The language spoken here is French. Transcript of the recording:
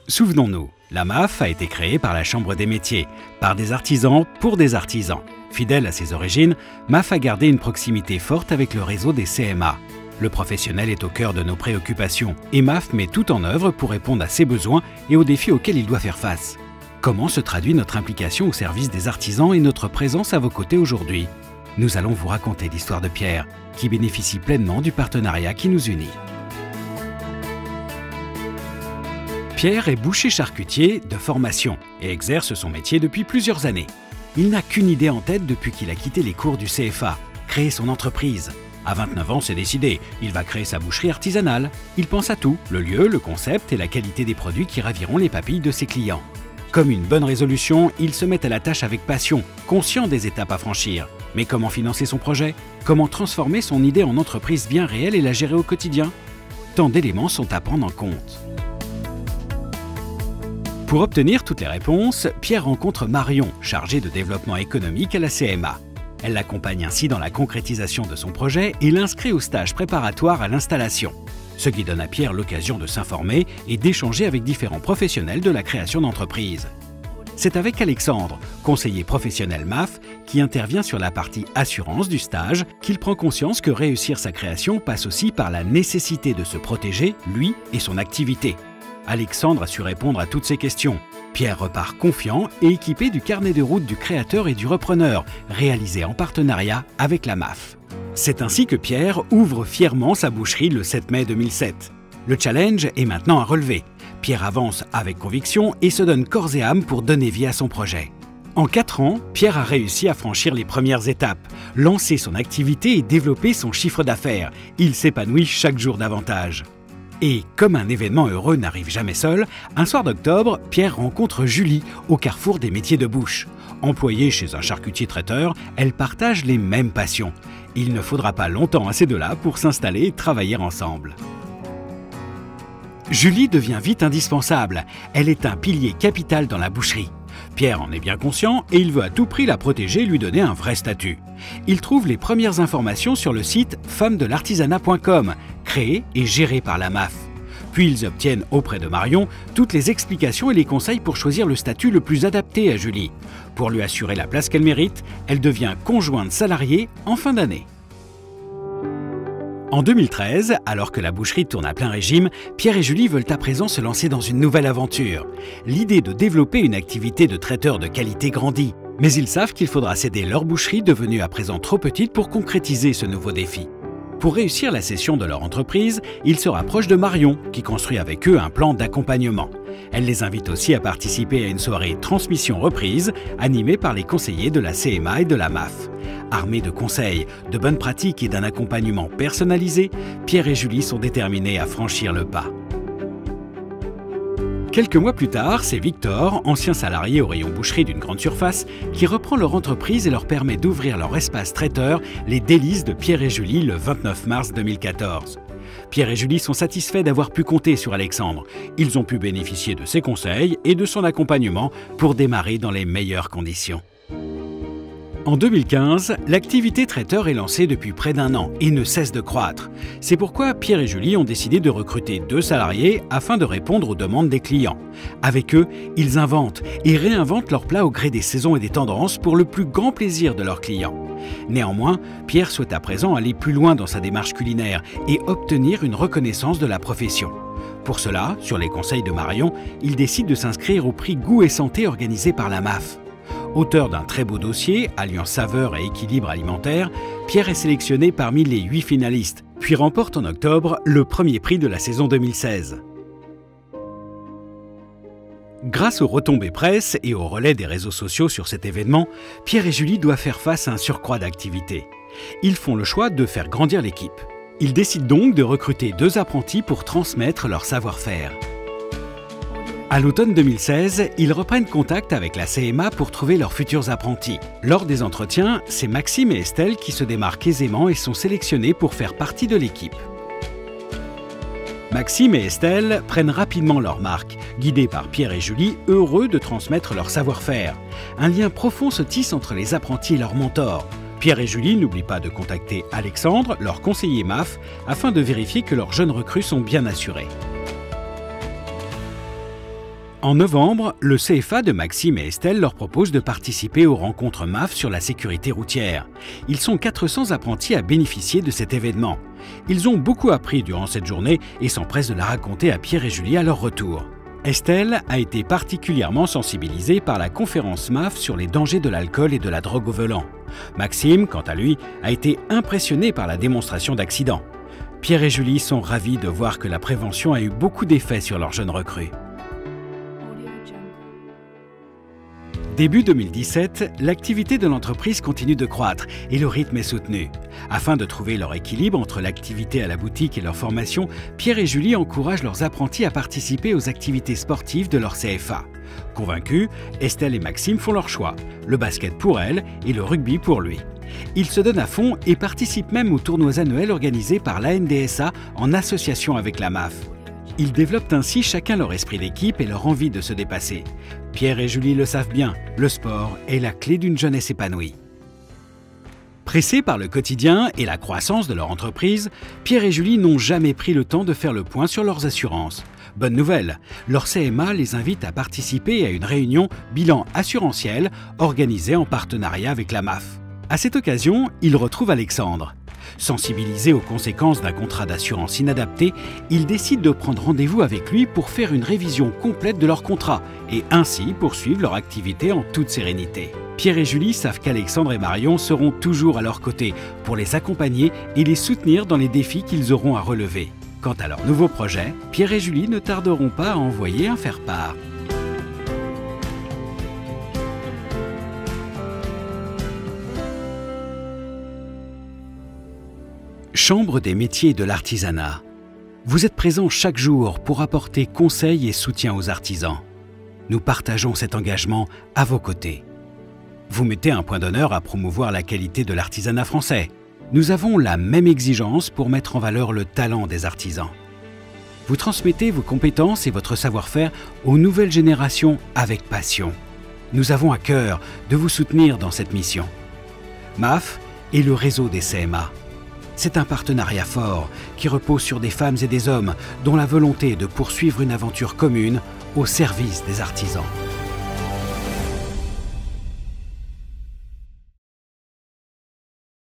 Souvenons-nous, la MAF a été créée par la Chambre des métiers, par des artisans pour des artisans. Fidèle à ses origines, MAF a gardé une proximité forte avec le réseau des CMA. Le professionnel est au cœur de nos préoccupations et MAF met tout en œuvre pour répondre à ses besoins et aux défis auxquels il doit faire face. Comment se traduit notre implication au service des artisans et notre présence à vos côtés aujourd'hui? Nous allons vous raconter l'histoire de Pierre, qui bénéficie pleinement du partenariat qui nous unit. Pierre est boucher charcutier de formation et exerce son métier depuis plusieurs années. Il n'a qu'une idée en tête depuis qu'il a quitté les cours du CFA, créer son entreprise. À 29 ans, c'est décidé, il va créer sa boucherie artisanale. Il pense à tout, le lieu, le concept et la qualité des produits qui raviront les papilles de ses clients. Comme une bonne résolution, il se met à la tâche avec passion, conscient des étapes à franchir. Mais comment financer son projet? Comment transformer son idée en entreprise bien réelle et la gérer au quotidien? Tant d'éléments sont à prendre en compte. Pour obtenir toutes les réponses, Pierre rencontre Marion, chargée de développement économique à la CMA. Elle l'accompagne ainsi dans la concrétisation de son projet et l'inscrit au stage préparatoire à l'installation, ce qui donne à Pierre l'occasion de s'informer et d'échanger avec différents professionnels de la création d'entreprise. C'est avec Alexandre, conseiller professionnel MAF, qui intervient sur la partie assurance du stage, qu'il prend conscience que réussir sa création passe aussi par la nécessité de se protéger, lui et son activité. Alexandre a su répondre à toutes ces questions. Pierre repart confiant et équipé du carnet de route du créateur et du repreneur, réalisé en partenariat avec la MAF. C'est ainsi que Pierre ouvre fièrement sa boucherie le 7 mai 2007. Le challenge est maintenant à relever. Pierre avance avec conviction et se donne corps et âme pour donner vie à son projet. En 4 ans, Pierre a réussi à franchir les premières étapes, lancer son activité et développer son chiffre d'affaires. Il s'épanouit chaque jour davantage. Et comme un événement heureux n'arrive jamais seul, un soir d'octobre, Pierre rencontre Julie au carrefour des métiers de bouche. Employée chez un charcutier traiteur, elle partage les mêmes passions. Il ne faudra pas longtemps à ces deux-là pour s'installer et travailler ensemble. Julie devient vite indispensable. Elle est un pilier capital dans la boucherie. Pierre en est bien conscient et il veut à tout prix la protéger et lui donner un vrai statut. Il trouve les premières informations sur le site femmesdelartisanat.com, créé et géré par la MAF. Puis ils obtiennent auprès de Marion toutes les explications et les conseils pour choisir le statut le plus adapté à Julie. Pour lui assurer la place qu'elle mérite, elle devient conjointe salariée en fin d'année. En 2013, alors que la boucherie tourne à plein régime, Pierre et Julie veulent à présent se lancer dans une nouvelle aventure. L'idée de développer une activité de traiteur de qualité grandit, mais ils savent qu'il faudra céder leur boucherie devenue à présent trop petite pour concrétiser ce nouveau défi. Pour réussir la cession de leur entreprise, ils se rapprochent de Marion, qui construit avec eux un plan d'accompagnement. Elle les invite aussi à participer à une soirée transmission reprise, animée par les conseillers de la CMA et de la MAF. Armés de conseils, de bonnes pratiques et d'un accompagnement personnalisé, Pierre et Julie sont déterminés à franchir le pas. Quelques mois plus tard, c'est Victor, ancien salarié au rayon boucherie d'une grande surface, qui reprend leur entreprise et leur permet d'ouvrir leur espace traiteur, les délices de Pierre et Julie, le 29 mars 2014. Pierre et Julie sont satisfaits d'avoir pu compter sur Alexandre. Ils ont pu bénéficier de ses conseils et de son accompagnement pour démarrer dans les meilleures conditions. En 2015, l'activité traiteur est lancée depuis près d'1 an et ne cesse de croître. C'est pourquoi Pierre et Julie ont décidé de recruter 2 salariés afin de répondre aux demandes des clients. Avec eux, ils inventent et réinventent leurs plats au gré des saisons et des tendances pour le plus grand plaisir de leurs clients. Néanmoins, Pierre souhaite à présent aller plus loin dans sa démarche culinaire et obtenir une reconnaissance de la profession. Pour cela, sur les conseils de Marion, il décide de s'inscrire au prix Goût et Santé organisé par la MAF. Auteur d'un très beau dossier, alliant saveur et équilibre alimentaire, Pierre est sélectionné parmi les 8 finalistes, puis remporte en octobre le premier prix de la saison 2016. Grâce aux retombées presse et au relais des réseaux sociaux sur cet événement, Pierre et Julie doivent faire face à un surcroît d'activité. Ils font le choix de faire grandir l'équipe. Ils décident donc de recruter 2 apprentis pour transmettre leur savoir-faire. À l'automne 2016, ils reprennent contact avec la CMA pour trouver leurs futurs apprentis. Lors des entretiens, c'est Maxime et Estelle qui se démarquent aisément et sont sélectionnés pour faire partie de l'équipe. Maxime et Estelle prennent rapidement leur marque, guidés par Pierre et Julie, heureux de transmettre leur savoir-faire. Un lien profond se tisse entre les apprentis et leurs mentors. Pierre et Julie n'oublient pas de contacter Alexandre, leur conseiller MAF, afin de vérifier que leurs jeunes recrues sont bien assurées. En novembre, le CFA de Maxime et Estelle leur propose de participer aux rencontres MAF sur la sécurité routière. Ils sont 400 apprentis à bénéficier de cet événement. Ils ont beaucoup appris durant cette journée et s'empressent de la raconter à Pierre et Julie à leur retour. Estelle a été particulièrement sensibilisée par la conférence MAF sur les dangers de l'alcool et de la drogue au volant. Maxime, quant à lui, a été impressionné par la démonstration d'accidents. Pierre et Julie sont ravis de voir que la prévention a eu beaucoup d'effets sur leurs jeunes recrues. Début 2017, l'activité de l'entreprise continue de croître et le rythme est soutenu. Afin de trouver leur équilibre entre l'activité à la boutique et leur formation, Pierre et Julie encouragent leurs apprentis à participer aux activités sportives de leur CFA. Convaincus, Estelle et Maxime font leur choix, le basket pour elle et le rugby pour lui. Ils se donnent à fond et participent même aux tournois annuels organisés par l'ANDSA en association avec la MAF. Ils développent ainsi chacun leur esprit d'équipe et leur envie de se dépasser. Pierre et Julie le savent bien, le sport est la clé d'une jeunesse épanouie. Pressés par le quotidien et la croissance de leur entreprise, Pierre et Julie n'ont jamais pris le temps de faire le point sur leurs assurances. Bonne nouvelle, leur CMA les invite à participer à une réunion bilan assurantiel organisée en partenariat avec la MAF. À cette occasion, ils retrouvent Alexandre. Sensibilisés aux conséquences d'un contrat d'assurance inadapté, ils décident de prendre rendez-vous avec lui pour faire une révision complète de leur contrat et ainsi poursuivre leur activité en toute sérénité. Pierre et Julie savent qu'Alexandre et Marion seront toujours à leur côté pour les accompagner et les soutenir dans les défis qu'ils auront à relever. Quant à leur nouveau projet, Pierre et Julie ne tarderont pas à envoyer un faire-part. Chambre des métiers et de l'artisanat. Vous êtes présents chaque jour pour apporter conseils et soutien aux artisans. Nous partageons cet engagement à vos côtés. Vous mettez un point d'honneur à promouvoir la qualité de l'artisanat français. Nous avons la même exigence pour mettre en valeur le talent des artisans. Vous transmettez vos compétences et votre savoir-faire aux nouvelles générations avec passion. Nous avons à cœur de vous soutenir dans cette mission. MAF et le réseau des CMA. C'est un partenariat fort qui repose sur des femmes et des hommes dont la volonté est de poursuivre une aventure commune au service des artisans.